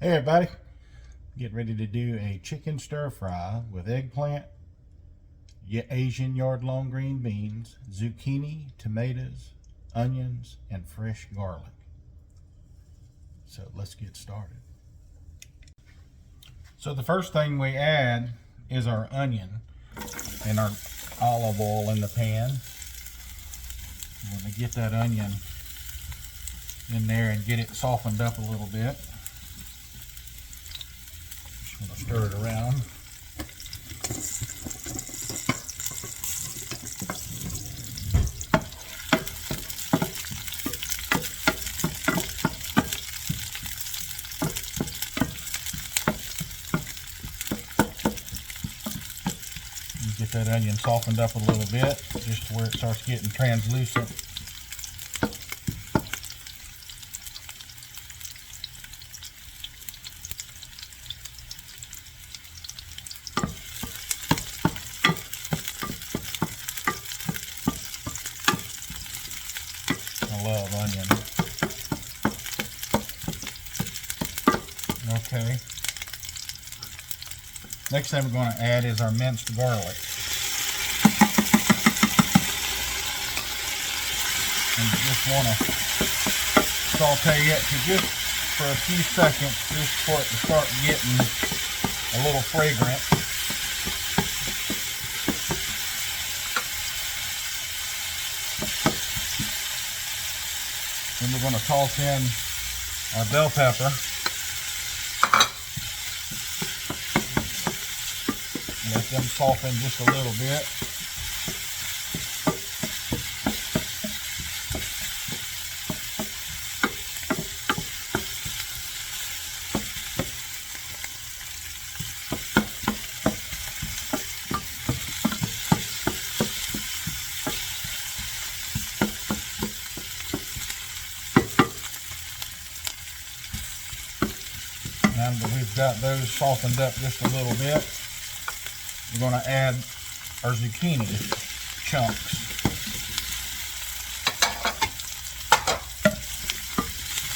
Hey everybody, get ready to do a chicken stir fry with eggplant, Asian yard long green beans, zucchini, tomatoes, onions, and fresh garlic. So let's get started. So the first thing we add is our onion and our olive oil in the pan. We're going to get that onion in there and get it softened up a little bit. I'm going to stir it around. Get that onion softened up a little bit, just to where it starts getting translucent. I love onion. Okay. Next thing we're going to add is our minced garlic. And you just want to saute it for a few seconds, just for it to start getting a little fragrant. Then we're going to toss in our bell pepper. Let them soften just a little bit. Now that we've got those softened up just a little bit, we're going to add our zucchini chunks.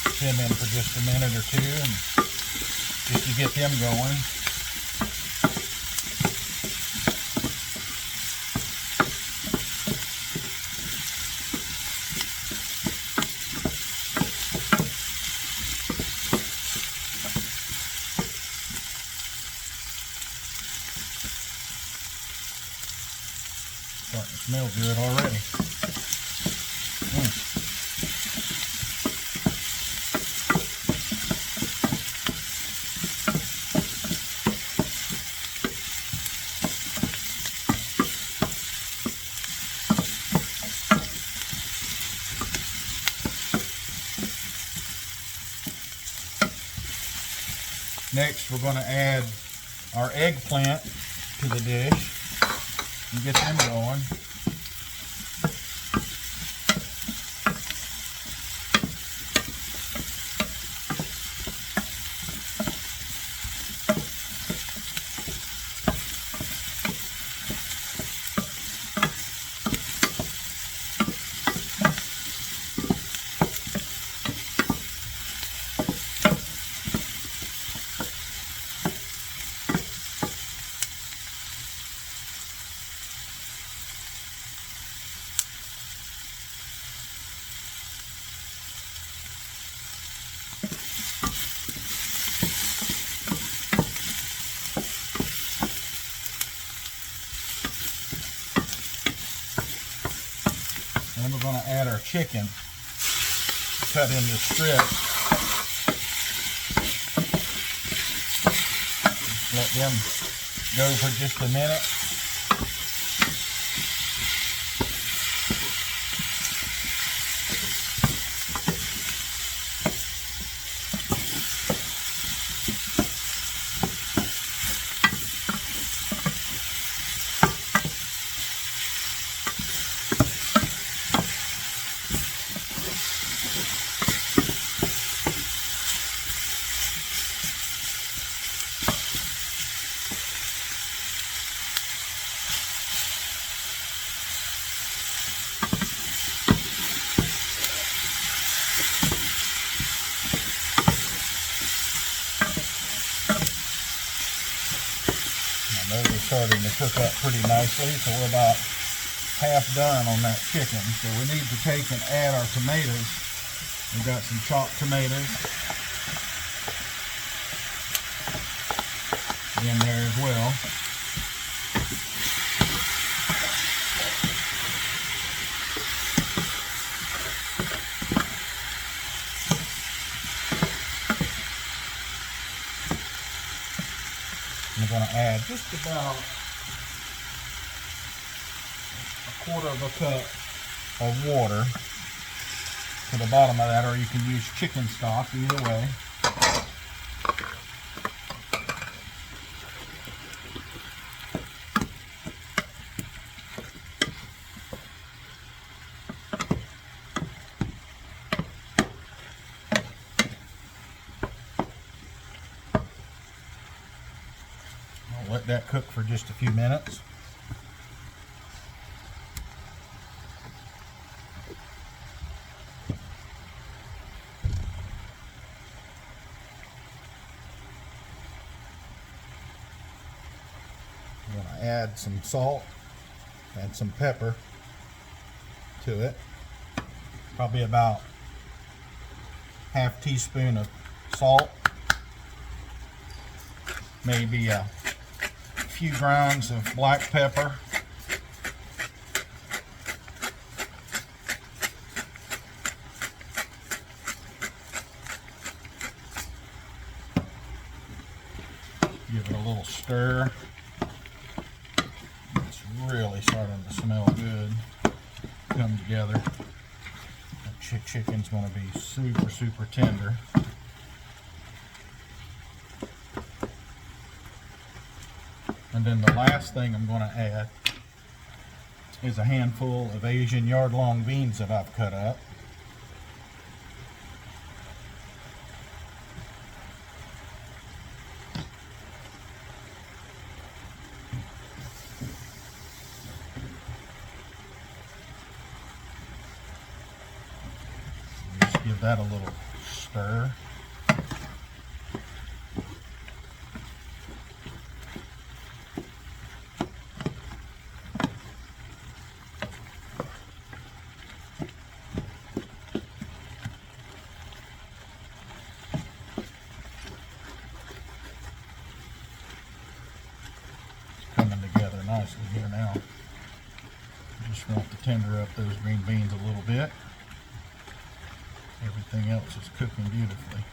Put them in for just a minute or two, and just to get them going. Starting to smell good already. Next, we're going to add our eggplant to the dish and get them going. Then we're going to add our chicken cut into strips. Let them go for just a minute. Those are starting to cook up pretty nicely, so we're about half done on that chicken. So we need to take and add our tomatoes. We've got some chopped tomatoes in there as well. I'm going to add just about a quarter of a cup of water to the bottom of that, or you can use chicken stock, either way. I'll let that cook for just a few minutes. I'm going to add some salt and some pepper to it. Probably about half teaspoon of salt, maybe a few grounds of black pepper, give it a little stir. It's really starting to smell good. Come together. That chicken's going to be super tender. And then the last thing I'm going to add is a handful of Asian yard-long beans that I've cut up. Just give that a little stir. Nicely here now. Just want to tender up those green beans a little bit. Everything else is cooking beautifully.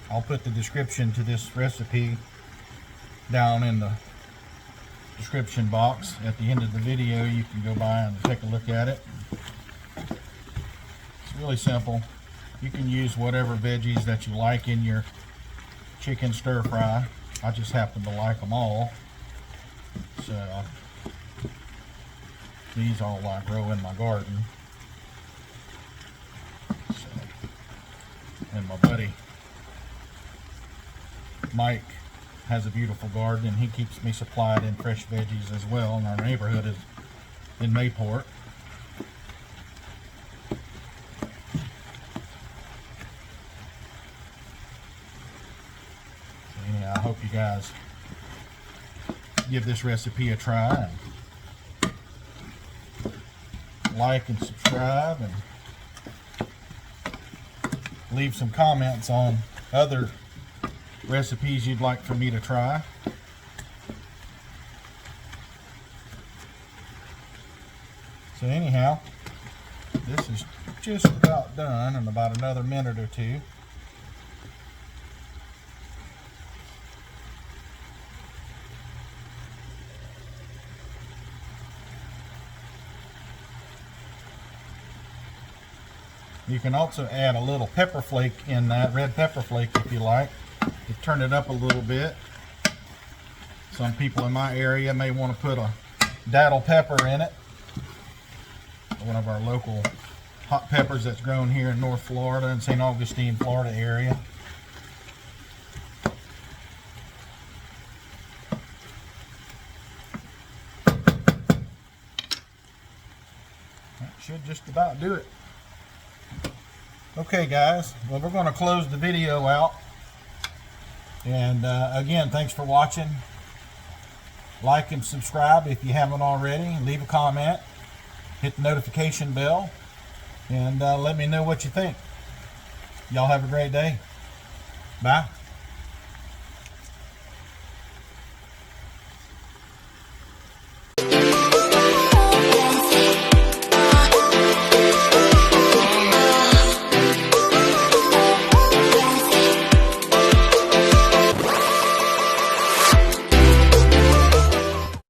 I'll put the description to this recipe down in the description box at the end of the video. You can go by and take a look at it. It's really simple. You can use whatever veggies that you like in your chicken stir fry. I just happen to like them all, so these all I grow in my garden. So, and my buddy Mike has a beautiful garden, and he keeps me supplied in fresh veggies as well. And our neighborhood is in Mayport. So anyhow, I hope you guys give this recipe a try, and like and subscribe, and leave some comments on other recipes you'd like for me to try. So anyhow, this is just about done in about another minute or two. You can also add a little pepper flake in that, red pepper flake if you like, to turn it up a little bit. Some people in my area may want to put a daddle pepper in it. One of our local hot peppers that's grown here in North Florida and St. Augustine, Florida area. So should just about do it. Okay guys, well, we're going to close the video out. And again, thanks for watching. Like and subscribe if you haven't already. Leave a comment. Hit the notification bell. And let me know what you think. Y'all have a great day. Bye.